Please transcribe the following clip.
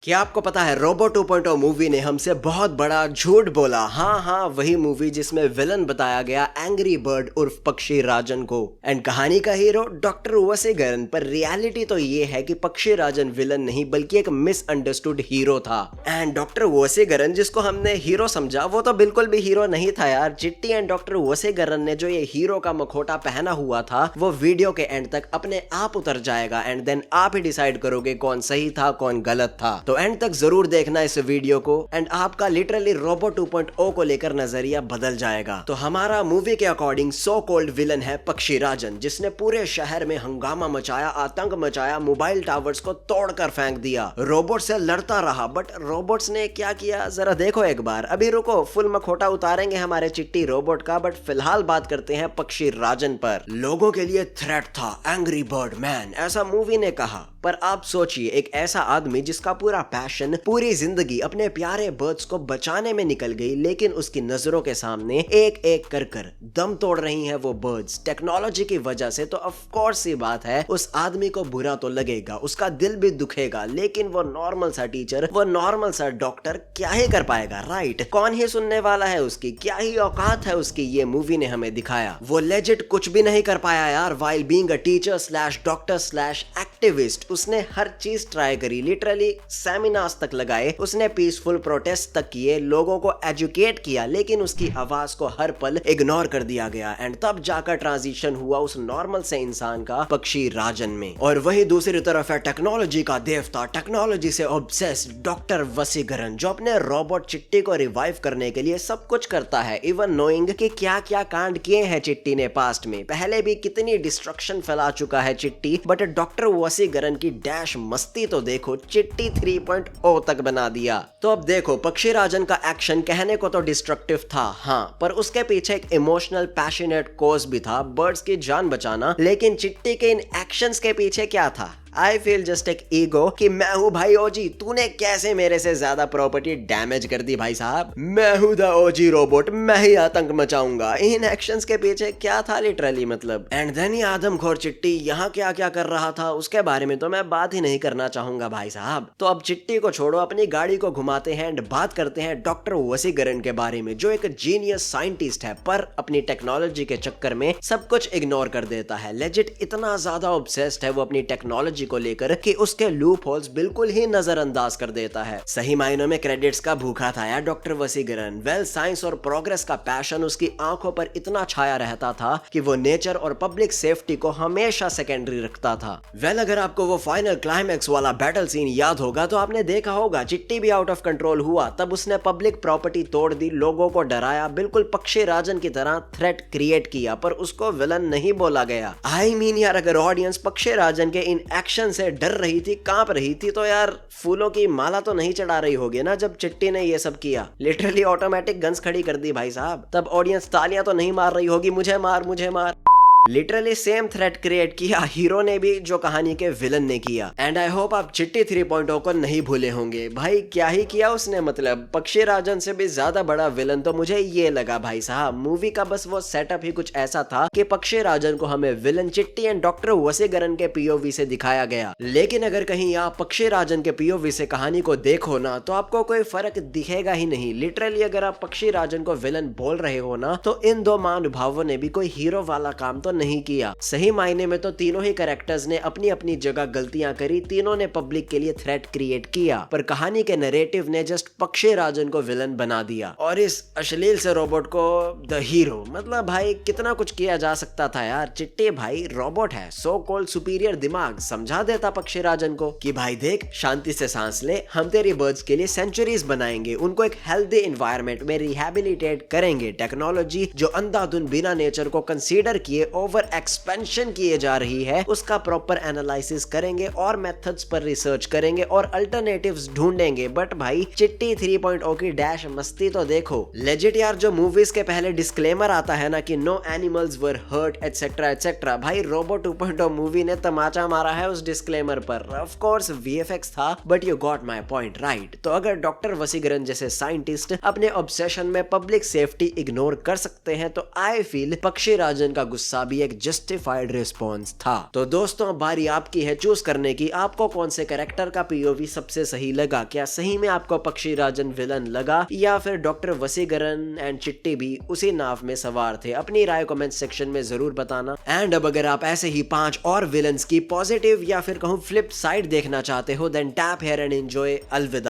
क्या आपको पता है रोबो 2.0 मूवी ने हमसे बहुत बड़ा झूठ बोला। हाँ, वही मूवी जिसमें विलन बताया गया एंग्री बर्ड उर्फ पक्षी राजन को, एंड कहानी का हीरो डॉक्टर वसीकरण। पर रियलिटी तो ये है कि पक्षी राजन विलन नहीं बल्कि एक मिसअंडरस्टूड हीरो था। एंड डॉक्टर वसीकरण जिसको हमने हीरो समझा वो तो बिल्कुल भी हीरो नहीं था यार। चिट्टी एंड डॉक्टर वसीकरण ने जो ये हीरो का मखोटा पहना हुआ था वो वीडियो के एंड तक अपने आप उतर जाएगा, एंड देन आप ही डिसाइड करोगे कौन सही था कौन गलत था। तो एंड तक जरूर देखना इस वीडियो को, एंड आपका लिटरली रोबो 2.0 को लेकर नजरिया बदल जाएगा। तो हमारा मूवी के अकॉर्डिंग सो कॉल्ड विलन है पक्षी राजन, जिसने पूरे शहर में हंगामा मचाया, आतंक मचाया, मोबाइल टावर्स को तोड़कर फेंक दिया, रोबोट से लड़ता रहा। बट रोबोट्स ने क्या किया जरा देखो एक बार। अभी रुको, फुल मखोटा उतारेंगे हमारे चिट्टी रोबोट का, बट फिलहाल बात करते हैं पक्षी राजन पर। लोगों के लिए थ्रेट था एंग्री बर्ड मैन, ऐसा मूवी ने कहा। पर आप सोचिए, एक ऐसा आदमी जिसका पूरा पैशन, पूरी जिंदगी अपने प्यारे बर्ड्स को बचाने में निकल गई, लेकिन उसकी नजरों के सामने एक एक कर दम तोड़ रही हैं वो बर्ड्स टेक्नोलॉजी की वजह से। तो ऑफ कोर्स सी बात है उस आदमी को बुरा तो लगेगा, उसका दिल भी दुखेगा, लेकिन वो नॉर्मल सा टीचर, वो नॉर्मल सा डॉक्टर क्या ही कर पाएगा, राइट? कौन ही सुनने वाला है उसकी, क्या ही औकात है उसकी, ये मूवी ने हमें दिखाया। वो लेजिट कुछ भी नहीं कर पाया यार। While being a teacher slash doctor slash activist, उसने हर चीज ट्राई करी, लिटरली सेमिनार्स तक लगाए, उसने पीसफुल प्रोटेस्ट तक किए, लोगों को एजुकेट किया, लेकिन उसकी आवाज को हर पल इग्नोर कर दिया गया। एंड तब जाकर ट्रांजिशन हुआ उस नॉर्मल से इंसान का पक्षी राजन में। और वही दूसरी तरफ है टेक्नोलॉजी का देवता, टेक्नोलॉजी से ऑब्सेस्ड डॉक्टर वसीकरण, जो अपने रोबोट चिट्टी को रिवाइव करने के लिए सब कुछ करता है, इवन नोइंग कि क्या क्या कांड किए हैं चिट्टी ने पास्ट में। पहले भी कितनी डिस्ट्रक्शन फैला चुका है चिट्टी, बट डॉक्टर वसीकरण की डैश मस्ती तो देखो, चिट्टी 3.0 तक बना दिया। तो अब देखो, पक्षी राजन का एक्शन कहने को तो डिस्ट्रक्टिव था, हाँ, पर उसके पीछे एक इमोशनल पैशनेट कॉज भी था, बर्ड्स की जान बचाना। लेकिन चिट्टी के इन एक्शंस के पीछे क्या था? आई फील जस्ट एक ईगो कि मैं हूँ भाई ओजी, तूने कैसे मेरे से ज्यादा प्रॉपर्टी डैमेज कर दी भाई साहब, मैं हूँ द ओजी रोबोट, मैं ही आतंक मचाऊंगा। इन एक्शंस के पीछे क्या था लिटरली, मतलब। एंड देन ये आदमखोर चिट्टी यहाँ क्या क्या कर रहा था उसके बारे में तो मैं बात ही नहीं करना चाहूंगा भाई साहब। तो अब चिट्टी को छोड़ो, अपनी गाड़ी को घुमाते हैं एंड बात करते हैं डॉक्टर वसीकरण के बारे में, जो एक जीनियस साइंटिस्ट है, पर अपनी टेक्नोलॉजी के चक्कर में सब कुछ इग्नोर कर देता है। लेजिट इतना ज्यादा ऑब्सेस्ड है वो अपनी टेक्नोलॉजी को लेकर कि उसके लूप होल्स बिल्कुल ही नजरअंदाज कर देता है। सही मायनों में क्रेडिट्स का भूखा था यार डॉक्टर वसीकरण। वेल, साइंस और प्रोग्रेस का पैशन उसकी आंखों पर इतना छाया रहता था कि वो नेचर और पब्लिक सेफ्टी को हमेशा सेकेंडरी रखता था। वेल, अगर आपको वो फाइनल क्लाइमैक्स वाला बैटल सीन याद होगा तो आपने देखा होगा चिट्टी भी आउट ऑफ कंट्रोल हुआ, तब उसने पब्लिक प्रॉपर्टी तोड़ दी, लोगों को डराया, बिल्कुल पक्षी राजन की तरह थ्रेट क्रिएट किया, पर उसको विलन नहीं बोला गया। आई मीन यार, अगर ऑडियंस पक्षी राजन के इन एक्शन से डर रही थी, कांप रही थी, तो यार फूलों की माला तो नहीं चढ़ा रही होगी ना जब चिट्टी ने ये सब किया। लिटरली ऑटोमेटिक गन्स खड़ी कर दी भाई साहब। तब ऑडियंस तालियां तो नहीं मार रही होगी, मुझे मार मुझे मार। लिटरली सेम थ्रेट क्रिएट किया हीरो ने भी जो कहानी के विलन ने किया। एंड आई होप आप चिट्टी 3.0 को नहीं भूले होंगे। भाई क्या ही किया उसने, मतलब पक्षी राजन से भी ज्यादा बड़ा विलन तो मुझे ये लगा भाई साहब। मूवी का बस वो सेटअप ही कुछ ऐसा था कि पक्षी राजन को हमें विलन चिट्टी एंड डॉक्टर वसीकरण के पीओवी से दिखाया गया। लेकिन अगर कहीं आप पक्षी राजन के पीओवी से कहानी को देखो ना तो आपको कोई फर्क दिखेगा ही नहीं। लिटरली अगर आप पक्षी राजन को विलन बोल रहे हो ना तो इन दो महानुभावों ने भी कोई हीरो वाला काम तो नहीं किया। सही मायने में तो तीनों ही कैरेक्टर्स ने अपनी अपनी जगह गलतियां करी, तीनों ने पब्लिक के लिए थ्रेट क्रिएट किया, पर कहानी के नैरेटिव ने जस्ट पक्षी राजन को विलन बना दिया और इस अश्लील से रोबोट को द हीरो। मतलब भाई कितना कुछ किया जा सकता था यार। चिट्टी भाई रोबोट है, सो कॉल्ड सुपीरियर दिमाग, समझा देता पक्षी राजन को कि भाई देख, शांति से सांस ले, हम तेरी बर्ड्स के लिए सेंचुरीज बनाएंगे, उनको एक हेल्दी एनवायरनमेंट में रिहेबिलिटेट करेंगे। टेक्नोलॉजी जो अंधाधुन बिना नेचर को कंसीडर किए ओवर एक्सपेंशन किए जा रही है, उसका प्रॉपर एनालिसिस करेंगे और मेथड्स पर रिसर्च करेंगे और अल्टरनेटिव्स ढूंढेंगे। बट भाई चिट्टी 3.0 की डैश मस्ती तो देखो। लेजिट यार, जो मूवीज के पहले डिस्क्लेमर आता है ना कि no animals were hurt et cetera et cetera, भाई रोबो 2.0 मूवी ने तमाचा मारा है उस डिस्क्लेमर पर। ऑफ कोर्स वीएफएक्स था, but you got my point, right? तो अगर डॉक्टर वसीकरण जैसे साइंटिस्ट अपने ऑब्सेशन में पब्लिक सेफ्टी इग्नोर कर सकते हैं तो आई फील पक्षी राजन का गुस्सा भी एक जस्टिफाइड रिस्पॉन्स था। तो दोस्तों बारी आपकी है चूज करने की, आपको कौन से कैरेक्टर का पीओवी सबसे सही लगा। क्या सही में आपको पक्षीराजन विलन लगा या फिर डॉक्टर वसीकरण एंड चिट्टी भी उसी नाव में सवार थे? अपनी राय कमेंट सेक्शन में जरूर बताना। एंड अब अगर आप ऐसे ही 5 और विलन्स की पॉजिटिव या फिर कहूं फ्लिप साइड देखना चाहते हो then tap here and enjoy. अलविदा।